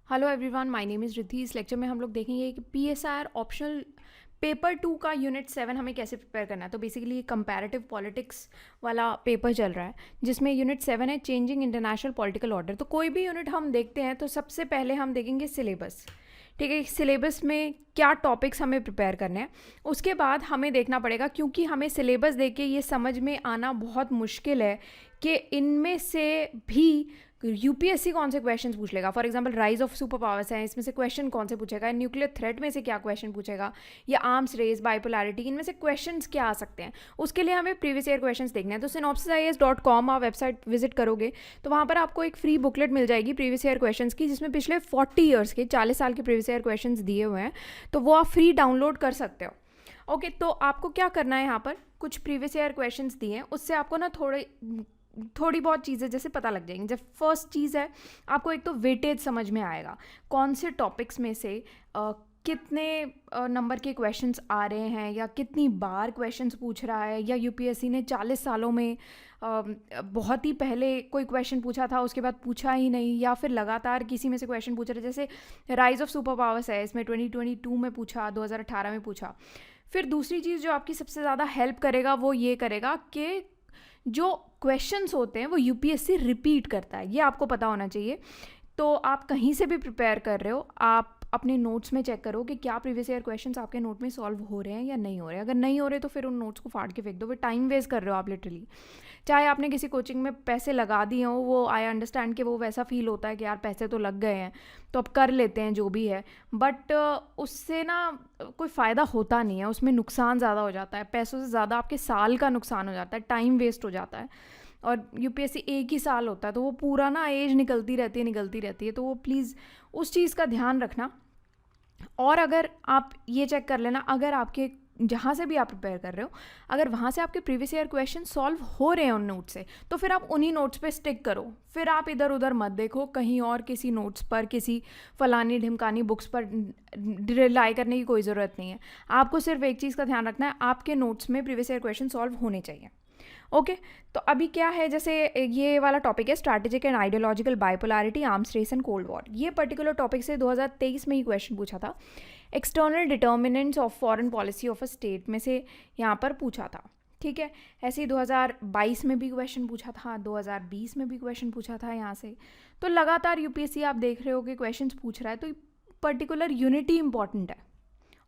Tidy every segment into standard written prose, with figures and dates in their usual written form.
Hello everyone, my name is Riddhi. इस lecture में हम लोग देखेंगे कि पीएसआर ऑप्शनल पेपर 2 का यूनिट 7 हमें कैसे प्रिपेयर करना है। तो बेसिकली कंपैरेटिव पॉलिटिक्स वाला पेपर चल रहा है जिसमें यूनिट 7 है चेंजिंग इंटरनेशनल पॉलिटिकल ऑर्डर। तो कोई भी यूनिट हम देखते हैं तो सबसे पहले हम देखेंगे सिलेबस। ठीक है, सिलेबस में क्या टॉपिक्स हमें प्रिपेयर करने हैं, उसके बाद हमें देखना पड़ेगा, क्योंकि हमें सिलेबस देख के ये समझ में आना बहुत मुश्किल है कि इनमें से भी यूपीएससी कौन से क्वेश्चंस पूछ लेगा। For example rise of super powers है, इसमें से क्वेश्चन कौन से पूछेगा, न्यूक्लियर थ्रेट में से क्या क्वेश्चन पूछेगा, या आर्म्स रेस, बाइपोलैरिटी, इनमें से क्वेश्चंस क्या आ सकते हैं। उसके लिए हमें प्रीवियस ईयर क्वेश्चंस देखने हैं। तो synopsisias.com आप वेबसाइट विजिट करोगे तो वहाँ पर आपको एक फ्री बुकलेट मिल जाएगी प्रीवियस ईयर क्वेश्चंस की, जिसमें पिछले 40 ईयर्स के 40 साल के प्रीवियस ईयर क्वेश्चंस दिए हुए हैं। तो वो आप फ्री डाउनलोड कर सकते हो। ओके, तो आपको क्या करना है, यहाँ पर कुछ प्रीवियस ईयर क्वेश्चंस दिए हैं, उससे आपको ना थोड़ी बहुत चीज़ें जैसे पता लग जाएंगी। जब फर्स्ट चीज़ है, आपको एक तो वेटेज समझ में आएगा, कौन से टॉपिक्स में से कितने नंबर के क्वेश्चंस आ रहे हैं, या कितनी बार क्वेश्चंस पूछ रहा है, या यूपीएससी ने 40 सालों में बहुत ही पहले कोई क्वेश्चन पूछा था उसके बाद पूछा ही नहीं, या फिर लगातार किसी में से क्वेश्चन पूछ रहे। जैसे राइज ऑफ सुपर पावर्स है, इसमें 2022 में पूछा, 2018 में पूछा। फिर दूसरी चीज़ जो आपकी सबसे ज़्यादा हेल्प करेगा वो ये करेगा कि जो क्वेश्चंस होते हैं वो यूपीएससी रिपीट करता है, ये आपको पता होना चाहिए। तो आप कहीं से भी प्रिपेयर कर रहे हो, आप अपने नोट्स में चेक करो कि क्या प्रीवियस ईयर क्वेश्चंस आपके नोट में सॉल्व हो रहे हैं या नहीं हो रहे हैं। अगर नहीं हो रहे तो फिर उन नोट्स को फाड़ के फेंक दो, फिर टाइम वेस्ट कर रहे हो आप लिटरली। चाहे आपने किसी कोचिंग में पैसे लगा दिए हो, वो आई अंडरस्टैंड कि वो वैसा फील होता है कि यार पैसे तो लग गए हैं तो अब कर लेते हैं जो भी है, बट उससे ना कोई फ़ायदा होता नहीं है, उसमें नुकसान ज़्यादा हो जाता है, पैसों से ज़्यादा आपके साल का नुकसान हो जाता है, टाइम वेस्ट हो जाता है। और यूपीएससी एक ही साल होता है तो वो पूरा ना एज निकलती रहती है। तो वो प्लीज़ उस चीज़ का ध्यान रखना। और अगर आप ये चेक कर लेना, अगर आपके जहाँ से भी आप प्रिपेयर कर रहे हो, अगर वहाँ से आपके प्रीवियस ईयर क्वेश्चन सॉल्व हो रहे हैं उन नोट्स से, तो फिर आप उन्हीं नोट्स पे स्टिक करो। फिर आप इधर उधर मत देखो, कहीं और किसी नोट्स पर, किसी फलानी ढिमकानी बुक्स पर रिलाई करने की कोई ज़रूरत नहीं है। आपको सिर्फ एक चीज़ का ध्यान रखना है, आपके नोट्स में प्रीवियस ईयर क्वेश्चन सॉल्व होने चाहिए। ओके, तो अभी क्या है, जैसे ये वाला टॉपिक है strategic and ideological bipolarity, arms race and cold war. ये पर्टिकुलर टॉपिक से 2023 में ही क्वेश्चन पूछा था। External determinants of foreign policy of a state में से यहाँ पर पूछा था। ठीक है, ऐसे ही 2022 में भी क्वेश्चन पूछा था, 2020 में भी क्वेश्चन पूछा था यहाँ से। तो लगातार यूपीएससी आप देख रहे हो कि क्वेश्चन पूछ रहा है, तो पर्टिकुलर यूनिटी इंपॉर्टेंट है।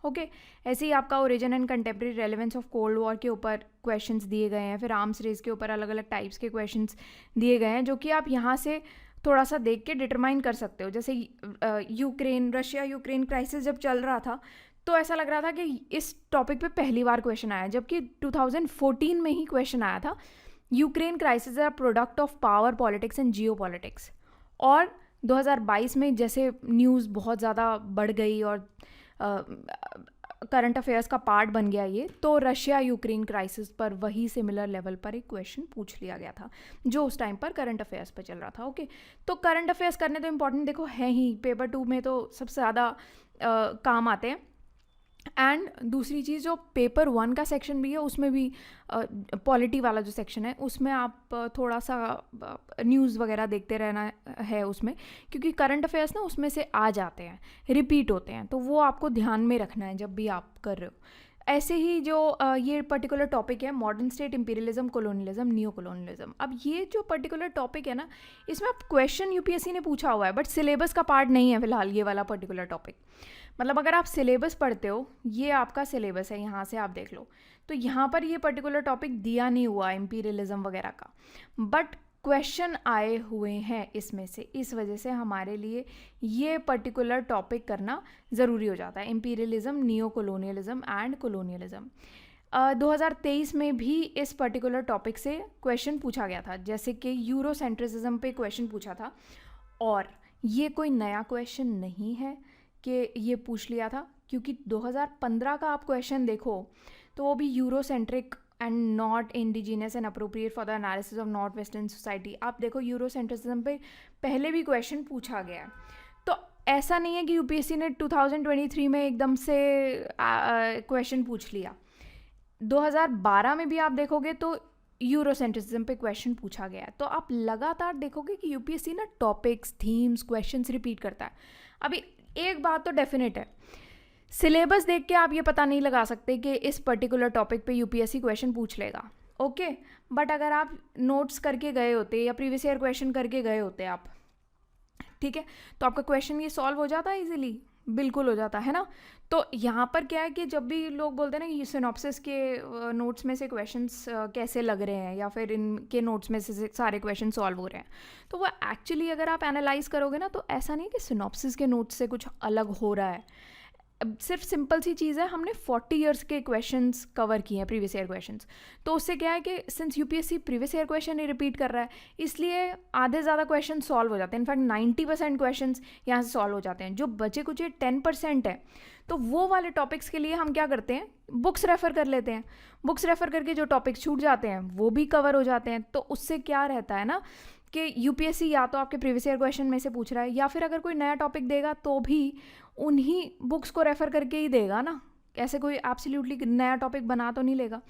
ओके, ऐसे ही आपका origin and contemporary relevance of cold war के ऊपर क्वेश्चंस दिए गए हैं। फिर आर्म्स रेस के ऊपर अलग अलग टाइप्स के क्वेश्चंस दिए गए हैं, जो कि आप यहाँ से थोड़ा सा देख के डिटरमाइन कर सकते हो। जैसे रशिया यूक्रेन क्राइसिस जब चल रहा था तो ऐसा लग रहा था कि इस टॉपिक पे पहली बार क्वेश्चन आया, जबकि 2014 में ही क्वेश्चन आया था, Ukraine crisis are product of power politics and geopolitics. और 2022 में जैसे न्यूज़ बहुत ज़्यादा बढ़ गई और करंट अफेयर्स का पार्ट बन गया ये, तो रशिया यूक्रेन क्राइसिस पर वही सिमिलर लेवल पर एक क्वेश्चन पूछ लिया गया था जो उस टाइम पर करंट अफेयर्स पर चल रहा था। ओके, तो करंट अफेयर्स करने तो इंपॉर्टेंट देखो है ही, पेपर 2 में तो सबसे ज़्यादा काम आते हैं। एंड दूसरी चीज़, जो पेपर 1 का सेक्शन भी है उसमें भी पॉलिटी वाला जो सेक्शन है उसमें आप थोड़ा सा न्यूज़ वगैरह देखते रहना है उसमें, क्योंकि करंट अफेयर्स ना उसमें से आ जाते हैं, रिपीट होते हैं, तो वो आपको ध्यान में रखना है जब भी आप कर रहे हो। ऐसे ही जो ये पर्टिकुलर टॉपिक है modern state imperialism, colonialism, neo colonialism. अब ये जो पर्टिकुलर टॉपिक है ना, इसमें आप क्वेश्चन यूपीएससी ने पूछा हुआ है बट सिलेबस का पार्ट नहीं है फिलहाल ये वाला पर्टिकुलर टॉपिक। मतलब अगर आप सिलेबस पढ़ते हो, ये आपका सिलेबस है, यहाँ से आप देख लो, तो यहाँ पर ये पर्टिकुलर टॉपिक दिया नहीं हुआ इम्पीरियलिज्म वगैरह का, बट क्वेश्चन आए हुए हैं इसमें से, इस वजह से हमारे लिए ये पर्टिकुलर टॉपिक करना ज़रूरी हो जाता है, imperialism, neo colonialism and colonialism. 2023 में भी इस पर्टिकुलर टॉपिक से क्वेश्चन पूछा गया था, जैसे कि यूरोसेंट्रिसिज्म पे क्वेश्चन पूछा था। और ये कोई नया क्वेश्चन नहीं है कि ये पूछ लिया था, क्योंकि 2015 का आप क्वेश्चन देखो तो वो भी Eurocentric and not indigenous and appropriate for the analysis of north western society. आप देखो यूरोसेंट्रिज्म पे पहले भी क्वेश्चन पूछा गया है। तो ऐसा नहीं है कि यूपीएससी ने 2023 में एकदम से क्वेश्चन पूछ लिया। 2012 में भी आप देखोगे तो यूरोसेंट्रिज्म पे क्वेश्चन पूछा गया है, तो आप लगातार देखोगे कि यूपीएससी ना टॉपिक्स, थीम्स, क्वेश्चंस रिपीट करता है। अभी एक बात तो डेफिनेट है, सिलेबस देख के आप ये पता नहीं लगा सकते कि इस पर्टिकुलर टॉपिक पे यूपीएससी क्वेश्चन पूछ लेगा, ओके। बट अगर आप नोट्स करके गए होते या प्रीवियस ईयर क्वेश्चन करके गए होते आप, ठीक है, तो आपका क्वेश्चन ये सॉल्व हो जाता है इजीली, बिल्कुल हो जाता है ना। तो यहाँ पर क्या है कि जब भी लोग बोलते हैं ना कि सिनॉप्सिस के नोट्स में से क्वेश्चंस कैसे लग रहे हैं या फिर इनके नोट्स में से सारे क्वेश्चन सॉल्व हो रहे हैं, तो वो एक्चुअली अगर आप एनालाइज करोगे ना तो ऐसा नहीं कि सिनॉप्सिस के नोट्स से कुछ अलग हो रहा है। सिर्फ सिंपल सी चीज़ है, हमने 40 ईयर्स के क्वेश्चंस कवर किए हैं, प्रीवियस ईयर क्वेश्चंस। तो उससे क्या है कि since UPSC previous year question ही रिपीट कर रहा है, इसलिए आधे ज़्यादा क्वेश्चन सॉल्व हो जाते हैं। इनफैक्ट 90% क्वेश्चन यहाँ से सॉल्व हो जाते हैं। जो बचे कुछ 10% है, तो वो वाले टॉपिक्स के लिए हम क्या करते हैं, बुक्स रेफ़र कर लेते हैं। बुक्स रेफ़र करके जो टॉपिक्स छूट जाते हैं वो भी कवर हो जाते हैं। तो उससे क्या रहता है ना कि यूपीएससी या तो आपके प्रीवियस ईयर क्वेश्चन में से पूछ रहा है, या फिर अगर कोई नया टॉपिक देगा तो भी उन्हीं बुक्स को रेफ़र करके ही देगा ना, ऐसे कोई एब्सोल्युटली नया टॉपिक बना तो नहीं लेगा।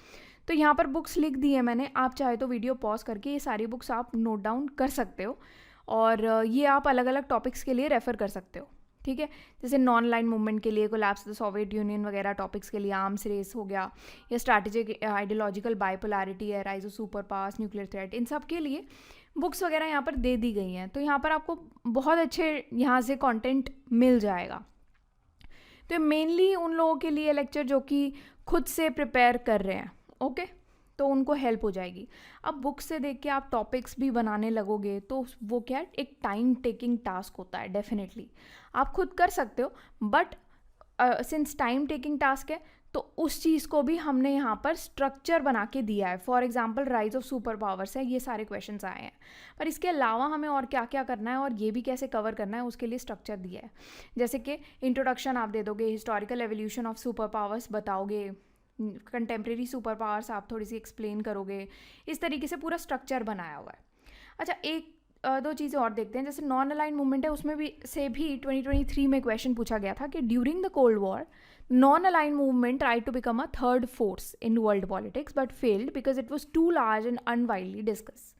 तो यहाँ पर बुक्स लिख दी है मैंने, आप चाहे तो वीडियो पॉज करके ये सारी बुक्स आप नोट डाउन कर सकते हो, और ये आप अलग अलग टॉपिक्स के लिए रेफ़र कर सकते हो, ठीक है। जैसे नॉन लाइन मूवमेंट के लिए कोलैप्स द सोवियत यूनियन वगैरह टॉपिक्स के लिए आर्म्स रेस हो गया, या स्ट्रैटेजिक आइडियोलॉजिकल बाइपोलैरिटी है, rise of super powers, nuclear threat, इन सब के लिए बुक्स वगैरह यहाँ पर दे दी गई हैं। तो यहाँ पर आपको बहुत अच्छे यहाँ से कंटेंट मिल जाएगा। तो मेनली उन लोगों के लिए लेक्चर जो कि खुद से प्रिपेयर कर रहे हैं, ओके, तो उनको हेल्प हो जाएगी। अब बुक से देख के आप टॉपिक्स भी बनाने लगोगे तो वो क्या है, एक टाइम टेकिंग टास्क होता है। डेफिनेटली आप खुद कर सकते हो, but since time taking task है तो उस चीज़ को भी हमने यहाँ पर स्ट्रक्चर बना के दिया है। For example rise of super powers है, ये सारे क्वेश्चंस आए हैं, पर इसके अलावा हमें और क्या क्या करना है और ये भी कैसे कवर करना है उसके लिए स्ट्रक्चर दिया है। जैसे कि इंट्रोडक्शन आप दे दोगे, historical evolution of super powers बताओगे, कंटेम्प्रेरी सुपर पावर्स आप थोड़ी सी एक्सप्लेन करोगे, इस तरीके से पूरा स्ट्रक्चर बनाया हुआ है। अच्छा, एक दो चीज़ें और देखते हैं। जैसे नॉन अलाइन मूवमेंट है, उसमें भी 2023 में क्वेश्चन पूछा गया था कि during the cold war non-aligned movement tried to become a third force in world politics but failed because it was too large and unwidely discussed,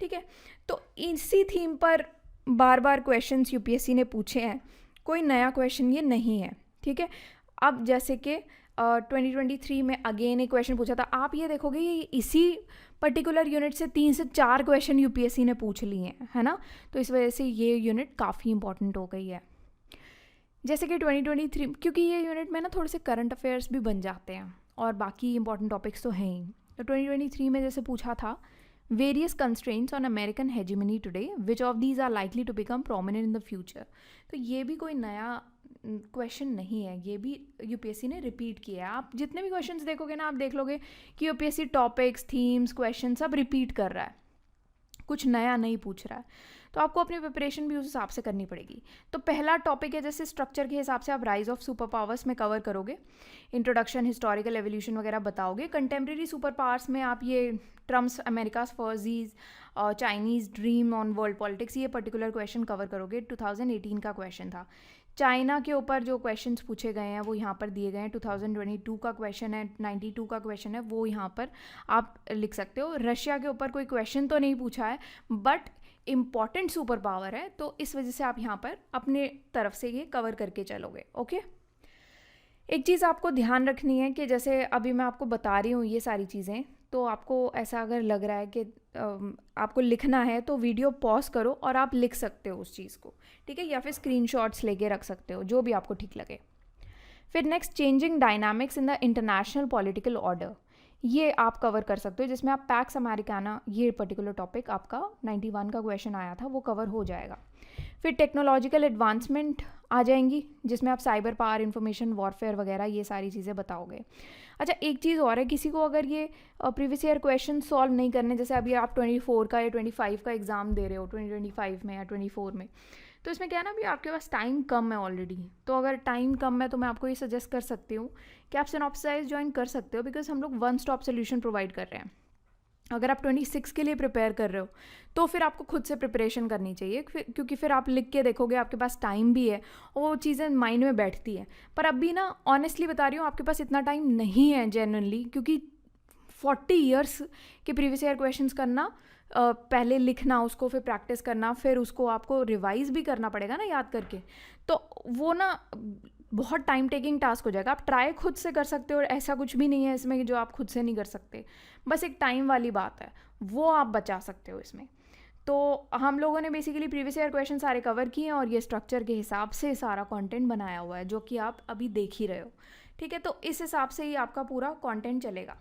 ठीक है। तो इसी थीम पर बार बार क्वेश्चंस यूपीएससी ने पूछे हैं, कोई नया क्वेश्चन ये नहीं है, ठीक है। अब जैसे कि 2023 में अगेन एक क्वेश्चन पूछा था, आप ये देखोगे ये इसी पर्टिकुलर यूनिट से 3 से 4 क्वेश्चन यूपीएससी ने पूछ लिए हैं, है ना। तो इस वजह से ये यूनिट काफ़ी इंपॉर्टेंट हो गई है। जैसे कि 2023, क्योंकि ये यूनिट में ना थोड़े से करंट अफेयर्स भी बन जाते हैं और बाकी इंपॉर्टेंट टॉपिक्स तो हैं ही। तो 2023 में जैसे पूछा था, various constraints on American hegemony today, which of these are likely to become prominent in the future. तो ये भी कोई नया क्वेश्चन नहीं है, ये भी यूपीएससी ने रिपीट किया है। आप जितने भी क्वेश्चंस देखोगे ना, आप देख लोगे कि यूपीएससी टॉपिक्स, थीम्स, क्वेश्चन सब रिपीट कर रहा है, कुछ नया नहीं पूछ रहा है। तो आपको अपनी प्रिपरेशन भी उस हिसाब से करनी पड़ेगी। तो पहला टॉपिक है, जैसे स्ट्रक्चर के हिसाब से आप राइज ऑफ सुपर पावर्स में कवर करोगे, इंट्रोडक्शन, हिस्टोरिकल एवोल्यूशन वगैरह बताओगे। कंटेम्प्रेरी सुपर पावर्स में आप ये Trump's America's first, Chinese dream on world politics, ये पर्टिकुलर क्वेश्चन कवर करोगे। 2018 का क्वेश्चन था। चाइना के ऊपर जो क्वेश्चंस पूछे गए हैं वो यहाँ पर दिए गए हैं। 2022 का क्वेश्चन है, 92 का क्वेश्चन है, वो यहाँ पर आप लिख सकते हो। रशिया के ऊपर कोई क्वेश्चन तो नहीं पूछा है, बट इम्पॉर्टेंट सुपर पावर है, तो इस वजह से आप यहाँ पर अपने तरफ से ये कवर करके चलोगे, ओके। एक चीज़ आपको ध्यान रखनी है कि जैसे अभी मैं आपको बता रही हूँ ये सारी चीज़ें, तो आपको ऐसा अगर लग रहा है कि आपको लिखना है तो वीडियो पॉज करो और आप लिख सकते हो उस चीज़ को, ठीक है, या फिर स्क्रीनशॉट्स लेके रख सकते हो, जो भी आपको ठीक लगे। फिर next, changing dynamics in the international political order, ये आप कवर कर सकते हो, जिसमें आप पैक्स अमेरिकाना, ये पर्टिकुलर टॉपिक आपका 91 का क्वेश्चन आया था, वो कवर हो जाएगा। फिर टेक्नोलॉजिकल एडवांसमेंट आ जाएंगी, जिसमें आप साइबर पावर, इंफॉर्मेशन वॉरफेयर वगैरह ये सारी चीज़ें बताओगे। अच्छा, एक चीज़ और है, किसी को अगर ये प्रीवियस ईयर क्वेश्चन सॉल्व नहीं करने, जैसे अभी आप 24 का या 25 का एग्ज़ाम दे रहे हो 2025 में या 24 में, तो इसमें क्या है ना, अभी आपके पास टाइम कम है ऑलरेडी। तो अगर टाइम कम है तो मैं आपको ये सजेस्ट कर सकती हूँ कि आप सिनॉप्सिस ज्वाइन कर सकते हो, बिकॉज हम लोग वन स्टॉप सोल्यूशन प्रोवाइड कर रहे हैं। अगर आप 26 के लिए प्रिपेयर कर रहे हो तो फिर आपको खुद से प्रिपरेशन करनी चाहिए, क्योंकि फिर आप लिख के देखोगे, आपके पास टाइम भी है और वो चीज़ें माइंड में बैठती हैं। पर अभी ना ऑनेस्टली बता रही हूँ, आपके पास इतना टाइम नहीं है जेन्युइनली, क्योंकि 40 ईयर्स के प्रीवियस ईयर क्वेश्चंस करना, पहले लिखना उसको, फिर प्रैक्टिस करना, फिर उसको आपको रिवाइज भी करना पड़ेगा ना याद करके, तो वो ना बहुत टाइम टेकिंग टास्क हो जाएगा। आप ट्राई खुद से कर सकते हो और ऐसा कुछ भी नहीं है इसमें कि जो आप खुद से नहीं कर सकते, बस एक टाइम वाली बात है, वो आप बचा सकते हो इसमें। तो हम लोगों ने बेसिकली प्रीवियस ईयर क्वेश्चन सारे कवर किए हैं और ये स्ट्रक्चर के हिसाब से सारा कंटेंट बनाया हुआ है जो कि आप अभी देख ही रहे हो, ठीक है। तो इस हिसाब से ही आपका पूरा कंटेंट चलेगा।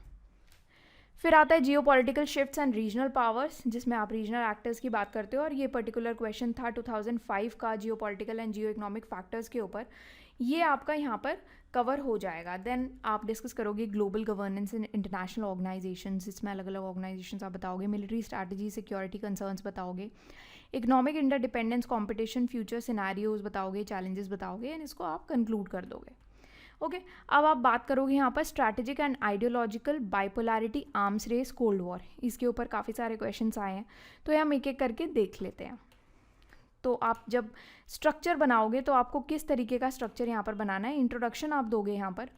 फिर आता है जियो political shifts and regional powers, जिसमें आप रीजनल एक्टर्स की बात करते हो, और ये पर्टिकुलर क्वेश्चन था 2005 का जियो political and Jio economic factors के ऊपर। ये आपका यहाँ पर कवर हो जाएगा। देन आप डिस्कस करोगे global governance in international organisations, इसमें अलग अलग ऑर्गेनाइजेशंस आप बताओगे, मिलिट्री स्ट्रैटेजी, सिक्योरिटी कंसर्न्स बताओगे, economic interdependence, competition, future scenarios बताओगे, चैलेंजेस बताओगे, एंड इसको आप कंक्लूड कर दोगे। ओके, अब आप बात करोगे यहाँ पर strategic and ideological bipolarity, arms race, cold war. इसके ऊपर काफ़ी सारे क्वेश्चंस आए हैं, तो ये हम एक एक करके देख लेते हैं। तो आप जब स्ट्रक्चर बनाओगे तो आपको किस तरीके का स्ट्रक्चर यहाँ पर बनाना है। इंट्रोडक्शन आप दोगे यहाँ पर,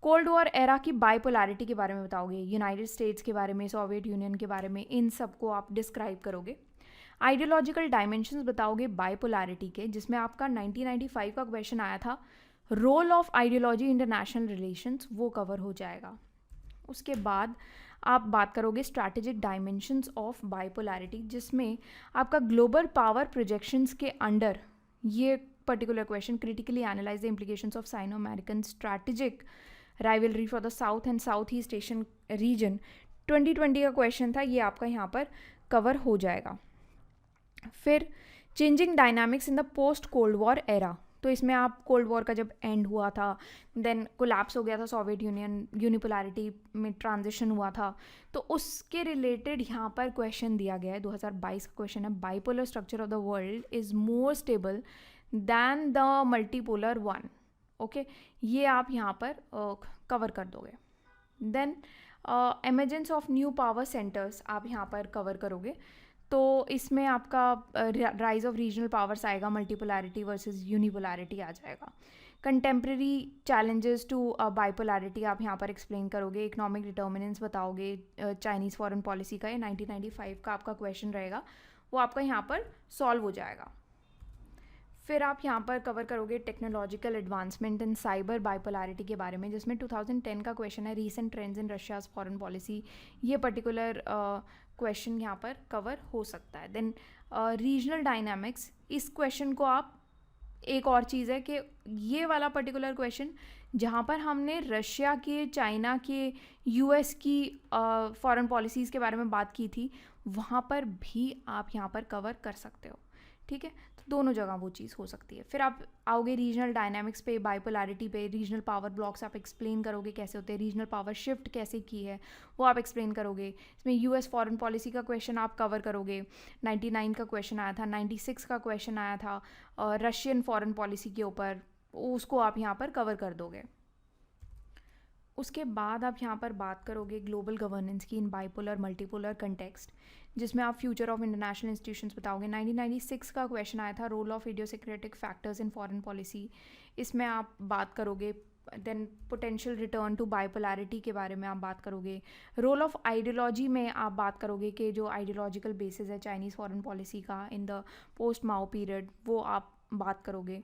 कोल्ड वॉर एरा की बाइपोलैरिटी के बारे में बताओगे, यूनाइटेड स्टेट्स के बारे में, सोवियत यूनियन के बारे में, इन सबको आप डिस्क्राइब करोगे। आइडियोलॉजिकल डायमेंशंस बताओगे बाइपोलैरिटी के, जिसमें आपका 1995 का क्वेश्चन आया था, role of ideology international relations, वो कवर हो जाएगा। उसके बाद आप बात करोगे स्ट्रैटेजिक डायमेंशंस ऑफ बाइपोलैरिटी, जिसमें आपका ग्लोबल पावर प्रोजेक्शंस के अंडर ये particular question, critically analyse the implications of Sino American strategic rivalry for the South and South East Asian region, 2020 का क्वेश्चन था, ये आपका यहाँ पर कवर हो जाएगा। फिर changing dynamics in the post cold war era, तो इसमें आप कोल्ड वॉर का जब एंड हुआ था, देन कोलैप्स हो गया था सोवियत यूनियन, यूनिपोलैरिटी में ट्रांजिशन हुआ था, तो उसके रिलेटेड यहाँ पर क्वेश्चन दिया गया है। 2022 का क्वेश्चन है, bipolar structure of the world is more stable than the multipolar one. Okay, ये आप यहाँ पर कवर कर दोगे। Then emergence of new power centres आप यहाँ पर कवर करोगे, तो इसमें आपका राइज ऑफ रीजनल पावर्स आएगा, मल्टीपोलैरिटी वर्सेस यूनिपोलैरिटी आ जाएगा। कंटेम्प्रेरी चैलेंजेस टू बाइपोलैरिटी आप यहाँ पर एक्सप्लेन करोगे, इकोनॉमिक डिटर्मिनेंट्स बताओगे, चाइनीज़ फॉरेन पॉलिसी का, ये 1995 का आपका क्वेश्चन रहेगा, वो आपका यहाँ पर सॉल्व हो जाएगा। फिर आप यहाँ पर कवर करोगे technological advancement and cyber bipolarity के बारे में, जिसमें 2010 का क्वेश्चन है, recent trends in Russia's foreign policy, ये पर्टिकुलर क्वेश्चन यहाँ पर कवर हो सकता है। देन रीजनल डायनामिक्स, इस क्वेश्चन को आप, एक और चीज़ है कि ये वाला पर्टिकुलर क्वेश्चन जहाँ पर हमने रशिया के, चाइना के, यूएस की फॉरेन पॉलिसीज़ के बारे में बात की थी, वहाँ पर भी आप यहाँ पर कवर कर सकते हो, ठीक है। तो दोनों जगह वो चीज़ हो सकती है। फिर आप आओगे रीजनल डायनामिक्स पे, बाइपोलैरिटी पे, रीजनल पावर ब्लॉक्स आप एक्सप्लेन करोगे कैसे होते हैं, रीजनल पावर शिफ्ट कैसे की है वो आप एक्सप्लेन करोगे। इसमें यूएस फॉरेन पॉलिसी का क्वेश्चन आप कवर करोगे, 99 का क्वेश्चन आया था, 96 का क्वेश्चन आया था रशियन फॉरेन पॉलिसी के ऊपर, उसको आप यहाँ पर कवर कर दोगे। उसके बाद आप यहाँ पर बात करोगे ग्लोबल गवर्नेंस की इन बाइपोलर मल्टीपोलर कंटेक्स्ट, जिसमें आप फ्यूचर ऑफ इंटरनेशनल इंस्टीट्यूशंस बताओगे। 1996 का क्वेश्चन आया था, role of idiosyncratic factors in foreign policy, इसमें आप बात करोगे। Then potential return to bipolarity के बारे में आप बात करोगे। रोल ऑफ आइडियोलॉजी में आप बात करोगे कि जो आइडियोलॉजिकल बेसिस है चाइनीज़ फॉरेन पॉलिसी का in the post Mao period, वो आप बात करोगे।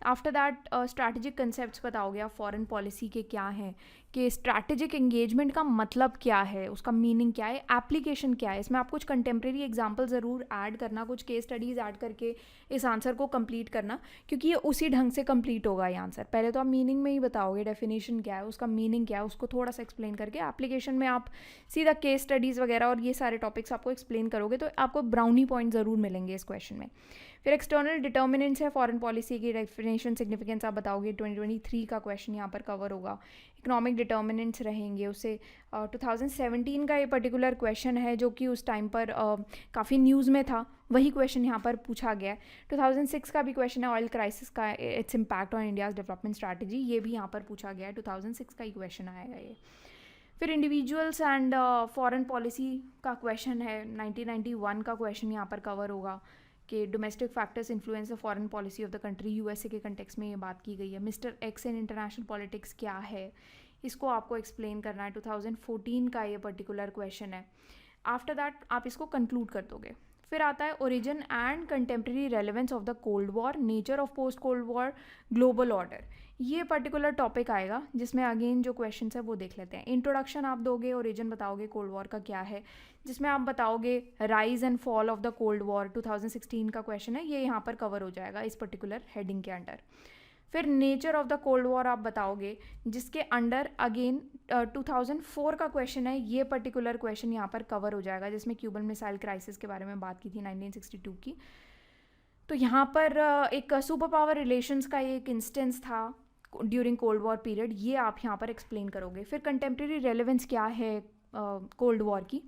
आफ्टर दैट स्ट्रैटेजिक कंसेप्ट्स बताओगे आप फॉरेन पॉलिसी के क्या हैं, कि स्ट्रैटेजिक एंगेजमेंट का मतलब क्या है, उसका मीनिंग क्या है, एप्लीकेशन क्या है। इसमें आप कुछ कंटेम्प्रेरी एग्जांपल ज़रूर ऐड करना, कुछ केस स्टडीज़ ऐड करके इस आंसर को कंप्लीट करना, क्योंकि ये उसी ढंग से कंप्लीट होगा ये आंसर। पहले तो आप मीनिंग में ही बताओगे, डेफिनेशन क्या है, उसका मीनिंग क्या है, उसको थोड़ा सा एक्सप्लेन करके एप्लीकेशन में आप सीधा केस स्टडीज़ वगैरह और ये सारे टॉपिक्स आपको एक्सप्लेन करोगे, तो आपको ब्राउनी पॉइंट ज़रूर मिलेंगे इस क्वेश्चन में। फिर एक्सटर्नल डिटर्मिनेंट्स है फॉरेन पॉलिसी की, डेफिनेशन सिग्निफिकेंस आप बताओगे, 2023 का क्वेश्चन यहाँ पर कवर होगा। इकोनॉमिक डिटर्मिनेंट्स रहेंगे, उससे 2017 का ये पर्टिकुलर क्वेश्चन है जो कि उस टाइम पर काफ़ी न्यूज़ में था, वही क्वेश्चन यहाँ पर पूछा गया है। 2006 का भी क्वेश्चन है, ऑयल क्राइसिस का its impact on India's development strategy, ये भी यहाँ पर पूछा गया है, 2006 का ही क्वेश्चन आएगा ये। फिर इंडिविजुअल्स एंड फॉरेन पॉलिसी का क्वेश्चन है, 1991 का क्वेश्चन यहाँ पर कवर होगा कि domestic factors influence the foreign policy of the country, USA के कंटेक्स में ये बात की गई है। Mister x in international politics क्या है, इसको आपको एक्सप्लेन करना है, 2014 का ये पर्टिकुलर क्वेश्चन है। आफ्टर दैट आप इसको कंक्लूड कर दोगे। फिर आता है origin and contemporary relevance of the cold war, nature of post cold war, global order. ये पर्टिकुलर टॉपिक आएगा जिसमें अगेन जो क्वेश्चंस है वो देख लेते हैं। इंट्रोडक्शन आप दोगे, ओरिजिन बताओगे कोल्ड वॉर का क्या है, जिसमें आप बताओगे rise and fall of the cold war, 2016 का क्वेश्चन है, ये यहाँ पर कवर हो जाएगा इस पर्टिकुलर हेडिंग के अंडर। फिर nature of the cold war आप बताओगे, जिसके अंडर अगेन 2004 का क्वेश्चन है, ये पर्टिकुलर क्वेश्चन यहाँ पर कवर हो जाएगा, जिसमें क्यूबन मिसाइल क्राइसिस के बारे में बात की थी 1962 की। तो यहाँ पर एक सुपर पावर रिलेशंस का एक इंस्टेंस था ड्यूरिंग कोल्ड वॉर पीरियड, ये आप यहाँ पर एक्सप्लेन करोगे। फिर कंटेम्प्रेरी रेलेवेंस क्या है कोल्ड वॉर की,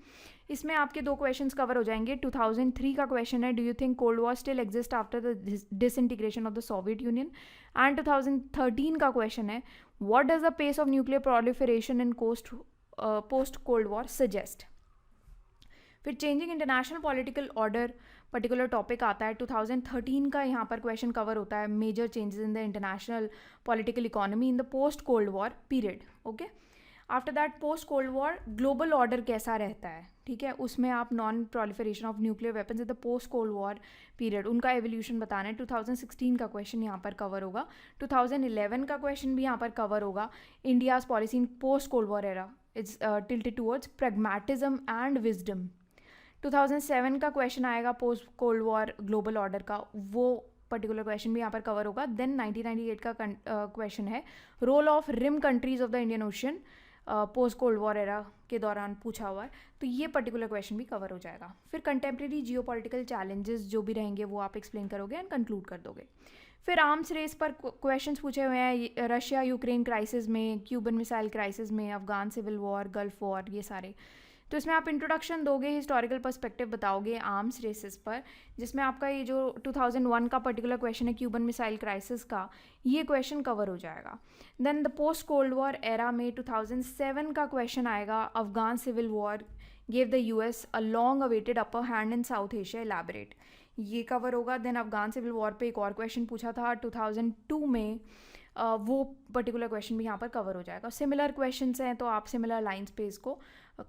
इसमें आपके दो क्वेश्चंस कवर हो जाएंगे। 2003 का क्वेश्चन है, do you think cold war still exist after the disintegration of the Soviet Union. And 2013 का क्वेश्चन है, what does the pace of nuclear proliferation in post cold war suggest. फिर changing international political order particular topic आता है, 2013 का यहाँ पर question cover होता है, major changes in the international political economy in the post cold war period. Okay, after that post cold war global order कैसा रहता है, ठीक है, उसमें आप non proliferation of nuclear weapons in the post cold war period, उनका evolution बताना है। 2016 का क्वेश्चन यहाँ पर कवर होगा। 2011 का क्वेश्चन भी यहाँ पर कवर होगा, India's policy in post cold war era it's tilted towards pragmatism and wisdom. 2007 का क्वेश्चन आएगा post cold war global order का, वो पर्टिकुलर क्वेश्चन भी यहाँ पर कवर होगा। देन 1998 का क्वेश्चन है, role of rim countries of the Indian Ocean post cold war era के दौरान पूछा हुआ है, तो ये पर्टिकुलर क्वेश्चन भी कवर हो जाएगा। फिर कंटेम्प्रेरी जियोपॉलिटिकल चैलेंजेस जो भी रहेंगे वो आप एक्सप्लेन करोगे एंड कंक्लूड कर दोगे। फिर आर्म्स रेस पर क्वेश्चंस पूछे हुए हैं, रशिया यूक्रेन क्राइसिस में, क्यूबन मिसाइल क्राइसिस में, Afghan civil war, Gulf war, ये सारे। तो इसमें आप इंट्रोडक्शन दोगे, हिस्टोरिकल पर्सपेक्टिव बताओगे आर्म्स रेसेस पर, जिसमें आपका ये जो 2001 का पर्टिकुलर क्वेश्चन है क्यूबन मिसाइल क्राइसिस का, ये क्वेश्चन कवर हो जाएगा। Then the post cold war era में 2007 का क्वेश्चन आएगा, Afghan civil war gave the US a long awaited upper hand in south Asia, elaborate, ये कवर होगा। देन अफगान सिविल वॉर पे एक और क्वेश्चन पूछा था 2002 में, वो पर्टिकुलर क्वेश्चन भी यहाँ पर कवर हो जाएगा। सिमिलर क्वेश्चंस हैं तो आप सिमिलर लाइंस पे इसको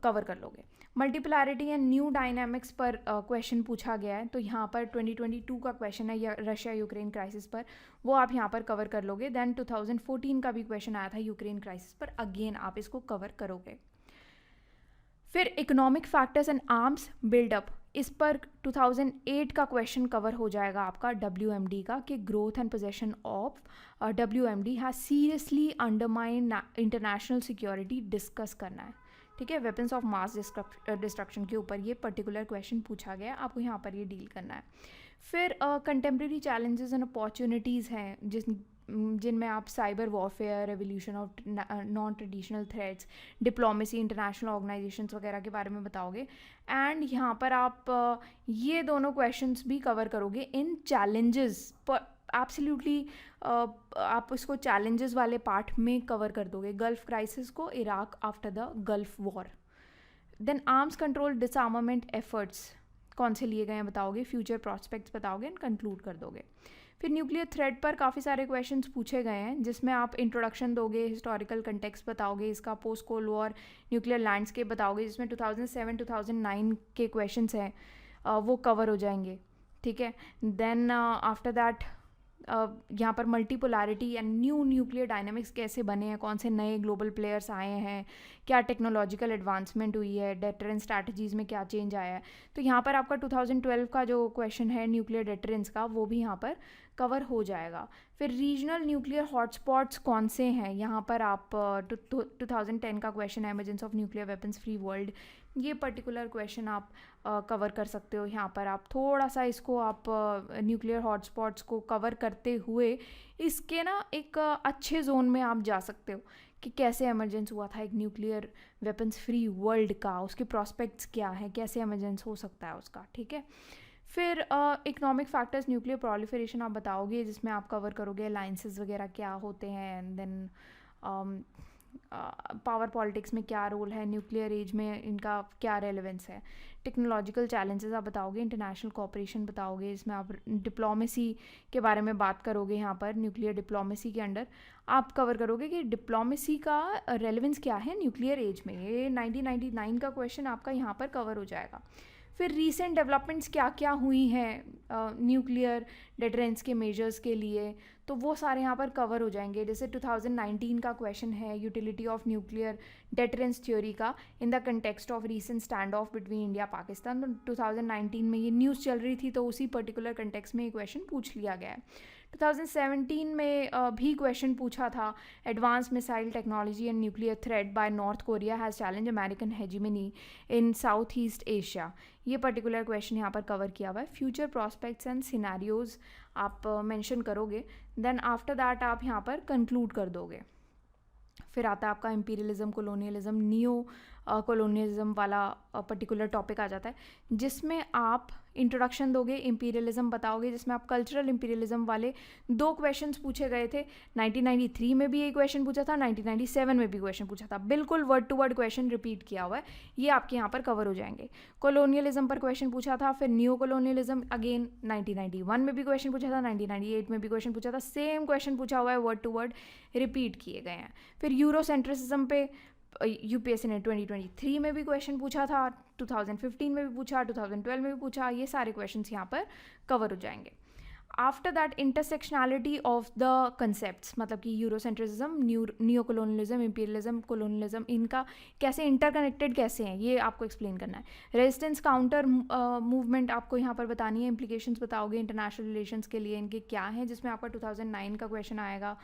कवर कर लोगे। मल्टीपोलैरिटी एंड न्यू डायनामिक्स पर क्वेश्चन पूछा गया है, तो यहाँ पर 2022 का क्वेश्चन है या रशिया यूक्रेन क्राइसिस पर, वो आप यहाँ पर कवर कर लोगे। देन 2014 का भी क्वेश्चन आया था यूक्रेन क्राइसिस पर, अगेन आप इसको कवर करोगे। फिर economic factors and arms buildup, इस पर 2008 का क्वेश्चन कवर हो जाएगा आपका WMD का, कि growth and possession of WMD has seriously undermine international security discuss करना है, ठीक है, वेपन्स ऑफ मास डिस्ट्रक्शन के ऊपर ये पर्टिकुलर क्वेश्चन पूछा गया, आपको यहाँ पर ये डील करना है। फिर कंटेम्प्रेरी चैलेंजेस एंड अपॉर्चुनिटीज़ हैं जिनमें आप cyber warfare, revolution of non traditional threats, diplomacy, international organisations वगैरह के बारे में बताओगे। एंड यहाँ पर आप ये दोनों क्वेश्चंस भी कवर करोगे इन चैलेंजेस पर, एब्सोल्युटली आप इसको चैलेंजेस वाले पार्ट में कवर कर दोगे, गल्फ क्राइसिस को, Iraq after the Gulf war. Then arms control disarmament efforts कौन से लिए गए हैं बताओगे, फ्यूचर प्रॉस्पेक्ट्स बताओगे एंड कंक्लूड कर दोगे। फिर न्यूक्लियर थ्रेट पर काफ़ी सारे क्वेश्चंस पूछे गए हैं, जिसमें आप इंट्रोडक्शन दोगे, हिस्टोरिकल कंटेक्स्ट बताओगे, इसका post cold war nuclear landscape बताओगे, जिसमें 2007-2009 के क्वेश्चंस हैं, वो कवर हो जाएंगे, ठीक है। देन आफ्टर दैट यहाँ पर multipolarity and new nuclear dynamics कैसे बने हैं, कौन से नए ग्लोबल प्लेयर्स आए हैं, क्या टेक्नोलॉजिकल एडवांसमेंट हुई है, डेटरेंस स्ट्रैटेजीज़ में क्या चेंज आया है। तो यहाँ पर आपका 2012 का जो क्वेश्चन है न्यूक्लियर डेटरेंस का, वो भी यहाँ पर कवर हो जाएगा। फिर रीजनल न्यूक्लियर हॉटस्पॉट्स कौन से हैं, यहाँ पर आप 2010 का क्वेश्चन है, emergency of nuclear weapons free world, ये पर्टिकुलर क्वेश्चन आप कवर कर सकते हो। यहाँ पर आप थोड़ा सा इसको आप न्यूक्लियर हॉटस्पॉट्स को कवर करते हुए इसके ना एक अच्छे जोन में आप जा सकते हो कि कैसे एमरजेंस हुआ था एक न्यूक्लियर वेपन्स फ्री वर्ल्ड का, उसके प्रॉस्पेक्ट्स क्या है, कैसे एमरजेंस हो सकता है उसका, ठीक है। फिर इकोनॉमिक फैक्टर्स न्यूक्लियर प्रोलिफरेशन आप बताओगे, जिसमें आप कवर करोगे अलाइंसेस वगैरह क्या होते हैं, एंड देन पावर पॉलिटिक्स में क्या रोल है, न्यूक्लियर एज में इनका क्या रेलेवेंस है, टेक्नोलॉजिकल चैलेंजेस आप बताओगे, इंटरनेशनल कोऑपरेशन बताओगे, इसमें आप डिप्लोमेसी के बारे में बात करोगे, यहाँ पर न्यूक्लियर डिप्लोमेसी के अंडर आप कवर करोगे कि डिप्लोमेसी का रेलेवेंस क्या है न्यूक्लियर एज में। ये 1999 का क्वेश्चन आपका यहाँ पर कवर हो जाएगा। फिर रीसेंट डेवलपमेंट्स क्या क्या हुई हैं न्यूक्लियर डेटरेंस के मेजर्स के लिए, तो वो सारे यहाँ पर कवर हो जाएंगे। जैसे 2019 का क्वेश्चन है utility of nuclear deterrence theory का in the context of recent stand off between India Pakistan. तो 2019 में ये न्यूज़ चल रही थी, तो उसी पर्टिकुलर कंटेक्स्ट में ये क्वेश्चन पूछ लिया गया है। 2017 में भी क्वेश्चन पूछा था, advance missile technology and nuclear threat by North Korea has challenge American hegemony in South East Asia. ये पर्टिकुलर क्वेश्चन यहाँ पर कवर किया हुआ है। फ्यूचर प्रॉस्पेक्ट्स एंड सिनेरियोज आप मेंशन करोगे, देन आफ्टर दैट आप यहाँ पर कंक्लूड कर दोगे। फिर आता है आपका इंपीरियलिज्म, कोलोनियलिज्म, नियो कोलोनियलिज्म वाला पर्टिकुलर टॉपिक आ जाता है, जिसमें आप इंट्रोडक्शन दोगे, इंपीरियलिज्म बताओगे, जिसमें आप कल्चरल इंपीरियलिज्म वाले 2 क्वेश्चंस पूछे गए थे। 1993 में भी ये क्वेश्चन पूछा था, 1997 में भी क्वेश्चन पूछा था, बिल्कुल word to word question repeat किया हुआ है, ये आपके यहाँ पर कवर हो जाएंगे। कोलोनियलिज्म पर क्वेश्चन पूछा था, फिर न्यू कोलोनियलिज्म अगेन 1991 में भी क्वेश्चन पूछा था, 1998 में भी क्वेश्चन पूछा था, सेम क्वेश्चन पूछा हुआ है, वर्ड टू वर्ड रिपीट किए गए हैं। फिर यूरोसेंट्रिसिज्म पे यूपीएससी ने 2023 में भी क्वेश्चन पूछा था, 2015 में भी पूछा, 2012 में भी पूछा, ये सारे क्वेश्चंस यहाँ पर कवर हो जाएंगे। After that intersectionality of the concepts, मतलब कि Eurocentrism, neo colonialism, imperialism, colonialism, इनका कैसे इंटरकनेक्टेड कैसे हैं, ये आपको एक्सप्लेन करना है। रेजिस्टेंस काउंटर मूवमेंट आपको यहाँ पर बतानी है, इंप्लीकेशंस बताओगे इंटरनेशनल रिलेशंस के लिए इनके क्या हैं, जिसमें आपका 2009 का क्वेश्चन आएगा।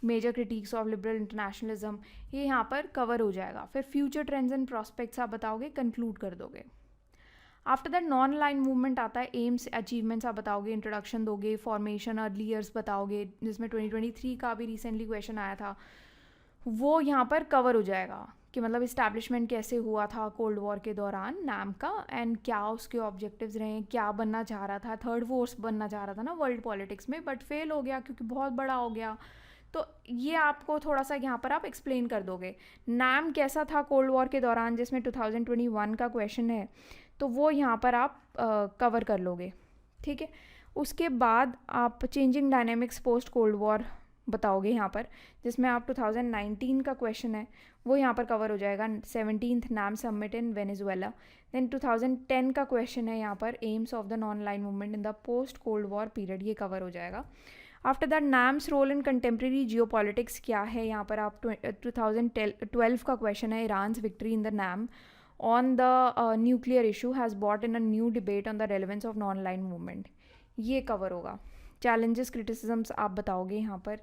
Major critics of liberal internationalism, ये यहाँ पर कवर हो जाएगा। फिर फ्यूचर ट्रेंड्स एंड प्रॉस्पेक्ट्स आप बताओगे, कंक्लूड कर दोगे। After that non align movement आता है, एम्स अचीवमेंट्स आप बताओगे, इंट्रोडक्शन दोगे, फॉर्मेशन अर्ली ईयर्स बताओगे, जिसमें 2023 का भी रिसेंटली क्वेश्चन आया था, वो यहाँ पर कवर हो जाएगा कि मतलब इस्टेब्लिशमेंट कैसे हुआ था कोल्ड वॉर के दौरान नैम का, एंड क्या उसके ऑब्जेक्टिव्स रहे, क्या बनना चाह रहा था, थर्ड फोर्स बनना चाह रहा था ना वर्ल्ड पॉलिटिक्स में, बट फेल हो गया क्योंकि बहुत बड़ा हो गया। तो ये आपको थोड़ा सा यहाँ पर आप एक्सप्लेन कर दोगे। नैम कैसा था कोल्ड वॉर के दौरान, जिसमें 2021 का क्वेश्चन है, तो वो यहाँ पर आप कवर कर लोगे, ठीक है। उसके बाद आप changing dynamics post cold war बताओगे यहाँ पर, जिसमें आप 2019 का क्वेश्चन है वो यहाँ पर कवर हो जाएगा, 17th NAM summit in Venezuela. Then 2010 का क्वेश्चन है यहाँ पर, aims of the non align movement in the post cold war period, ये कवर हो जाएगा। After that NAM's role in contemporary geo politics क्या है, यहाँ पर आप 2012 का क्वेश्चन है, Iran's victory in the NAM on the nuclear issue has brought in a new debate on the relevance of non align movement, ये cover होगा। Challenges criticisms आप बताओगे यहाँ पर,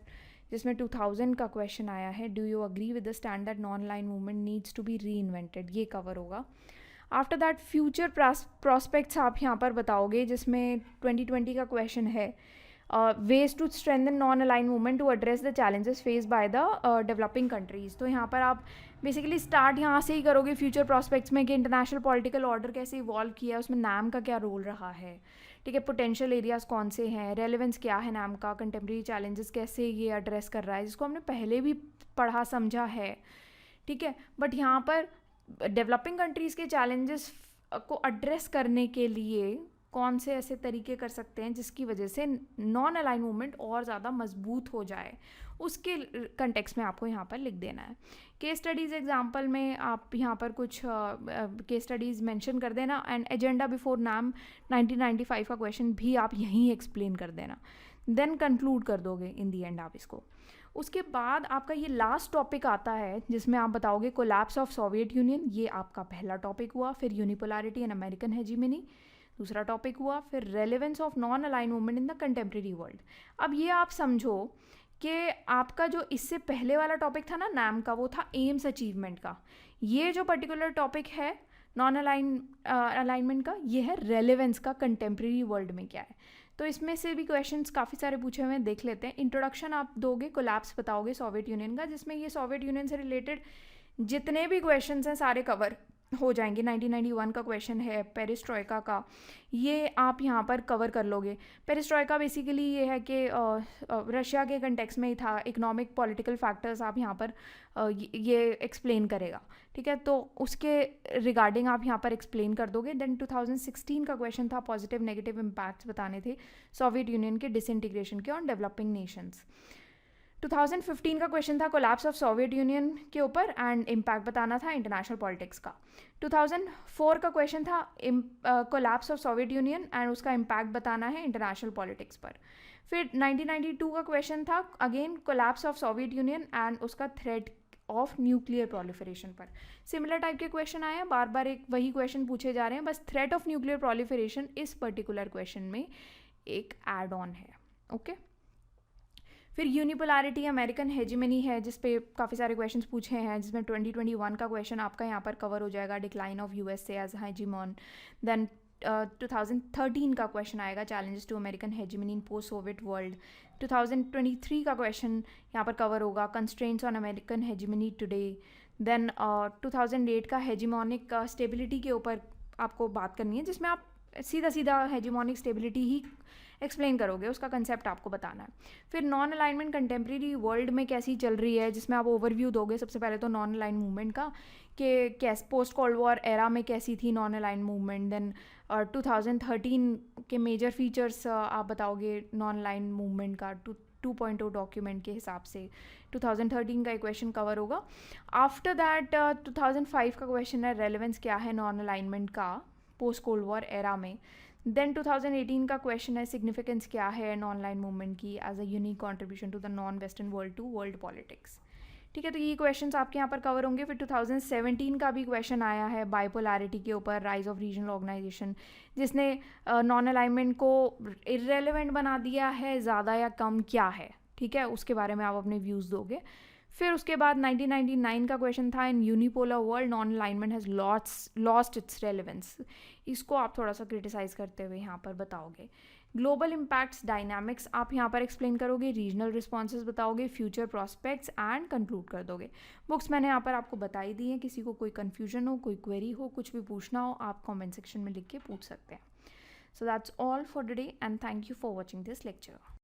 जिसमें 2000 का क्वेश्चन आया है, do you agree with the stand that non align movement needs to be reinvented, ये कवर होगा। आफ्टर दैट फ्यूचर प्रॉस्पेक्ट्स आप यहाँ पर बताओगे, जिसमें 2020 का क्वेश्चन है, ways to strengthen non-aligned movement to address the challenges faced by the developing countries। तो यहाँ पर आप बेसिकली स्टार्ट यहाँ से ही करोगे फ्यूचर प्रॉस्पेक्ट्स में कि इंटरनेशनल पॉलिटिकल ऑर्डर कैसे इवॉल्व किया है, उसमें नैम का क्या रोल रहा है, ठीक है, पोटेंशियल एरियाज कौन से हैं, रेलेवेंस क्या है नैम का, कंटेम्प्रेरी चैलेंजेस कैसे ये एड्रेस कर रहा है, जिसको हमने पहले भी पढ़ा समझा है, ठीक है। बट यहाँ पर डेवलपिंग कंट्रीज़ के चैलेंजेस को एड्रेस करने के लिए कौन से ऐसे तरीके कर सकते हैं जिसकी वजह से नॉन अलाइन मूवमेंट और ज़्यादा मजबूत हो जाए, उसके कंटेक्स्ट में आपको यहाँ पर लिख देना है। केस स्टडीज़ एग्जांपल में आप यहाँ पर कुछ केस स्टडीज़ मेंशन कर देना, एंड एजेंडा बिफोर नैम 1995 का क्वेश्चन भी आप यहीं एक्सप्लेन कर देना, देन कंक्लूड कर दोगे इन दी एंड आप इसको। उसके बाद आपका ये लास्ट टॉपिक आता है, जिसमें आप बताओगे कोलैप्स ऑफ सोवियत यूनियन, ये आपका पहला टॉपिक हुआ। फिर यूनिपोलैरिटी एंड अमेरिकन हेजीमनी दूसरा टॉपिक हुआ। फिर relevance of non align movement in the contemporary world. अब ये आप समझो कि आपका जो इससे पहले वाला टॉपिक था ना नैम का, वो था एम्स अचीवमेंट का। ये जो पर्टिकुलर टॉपिक है नॉन अलाइनमेंट का, ये है रेलेवेंस का कंटेम्प्रेरी वर्ल्ड में क्या है। तो इसमें से भी क्वेश्चंस काफ़ी सारे पूछे हुए हैं, देख लेते हैं। इंट्रोडक्शन आप दोगे, कोलैप्स बताओगे सोवियत यूनियन का, जिसमें ये सोवियत यूनियन से रिलेटेड जितने भी क्वेश्चंस हैं सारे कवर हो जाएंगे। 1991 का क्वेश्चन है पेरिस्ट्रोइका का, ये आप यहाँ पर कवर कर लोगे। पेरिस्ट्रोइका बेसिकली ये है कि रशिया के कंटेक्स में ही था, इकोनॉमिक पॉलिटिकल फैक्टर्स आप यहाँ पर ये एक्सप्लेन करेगा, ठीक है, तो उसके रिगार्डिंग आप यहाँ पर एक्सप्लेन कर दोगे। देन 2016 का क्वेश्चन था पॉजिटिव नेगेटिव इम्पैक्ट्स बताने थे सोवियत यूनियन के डिसइंटीग्रेशन के ऑन डेवलपिंग नेशंस। 2015 का क्वेश्चन था कोलैप्स ऑफ सोवियत यूनियन के ऊपर एंड इम्पैक्ट बताना था इंटरनेशनल पॉलिटिक्स का। 2004 का क्वेश्चन था collapse of Soviet Union and उसका इम्पैक्ट बताना है इंटरनेशनल पॉलिटिक्स पर। फिर 1992 का क्वेश्चन था again collapse of Soviet Union and उसका थ्रेट ऑफ न्यूक्लियर प्रोलिफरेशन पर। सिमिलर टाइप के क्वेश्चन आए हैं, बार बार एक वही क्वेश्चन पूछे जा रहे हैं, बस थ्रेट ऑफ न्यूक्लियर प्रोलिफरेशन इस पर्टिकुलर क्वेश्चन में एक एड ऑन है। ओके फिर यूनिपोलैरिटी अमेरिकन हेजिमनी है, जिस पे काफ़ी सारे क्वेश्चंस पूछे हैं, जिसमें 2021 का क्वेश्चन आपका यहाँ पर कवर हो जाएगा, decline of USA as hegemon. Then 2013 का क्वेश्चन आएगा challenges to American hegemony in post Soviet world. 2023 का क्वेश्चन यहाँ पर कवर होगा constraints on American hegemony today. Then 2008 का हेजिमोनिक स्टेबिलिटी के ऊपर आपको बात करनी है, जिसमें आप सीधा सीधा हेजिमोनिक स्टेबिलिटी ही एक्सप्लेन करोगे, उसका कंसेप्ट आपको बताना है। फिर नॉन अलाइनमेंट कंटेम्प्रेरी वर्ल्ड में कैसी चल रही है, जिसमें आप ओवरव्यू दोगे सबसे पहले तो नॉन अलाइन मूवमेंट का, कि कैस पोस्ट कोल्ड वॉर एरा में कैसी थी नॉन अलाइन मूवमेंट। देन 2013 के मेजर फीचर्स आप बताओगे नॉन अलाइन मूवमेंट का 2.0 डॉक्यूमेंट के हिसाब से। 2013 का एक क्वेश्चन कवर होगा। आफ्टर दैट 2005 का क्वेश्चन है रेलेवेंस क्या है नॉन अलाइनमेंट का पोस्ट कोल्ड वॉर एरा में। देन 2018 का क्वेश्चन है सिग्निफिकेंस क्या है नॉन लाइन मूवमेंट की as a unique contribution to the non western world to world politics, ठीक है, तो ये क्वेश्चंस आपके यहाँ पर कवर होंगे। फिर 2017 का भी क्वेश्चन आया है बाइपोलैरिटी के ऊपर, राइज ऑफ रीजनल ऑर्गेनाइजेशन, जिसने नॉन अलाइनमेंट को इररेलेवेंट बना दिया है, ज़्यादा या कम क्या है, ठीक है, उसके बारे में आप अपने व्यूज़ दोगे। फिर उसके बाद 1999 का क्वेश्चन था in unipolar world non alignment has lost its relevance, इसको आप थोड़ा सा क्रिटिसाइज करते हुए यहाँ पर बताओगे। ग्लोबल इम्पैक्ट्स डायनामिक्स आप यहाँ पर एक्सप्लेन करोगे, रीजनल रिस्पॉन्सेज बताओगे, फ्यूचर प्रॉस्पेक्ट्स एंड कंक्लूड कर दोगे। बुक्स मैंने यहाँ पर आपको बताई दी हैं, किसी को कोई कन्फ्यूजन हो, कोई क्वेरी हो, कुछ भी पूछना हो, आप कॉमेंट सेक्शन में लिख के पूछ सकते हैं। So that's all for today and thank you for watching this lecture.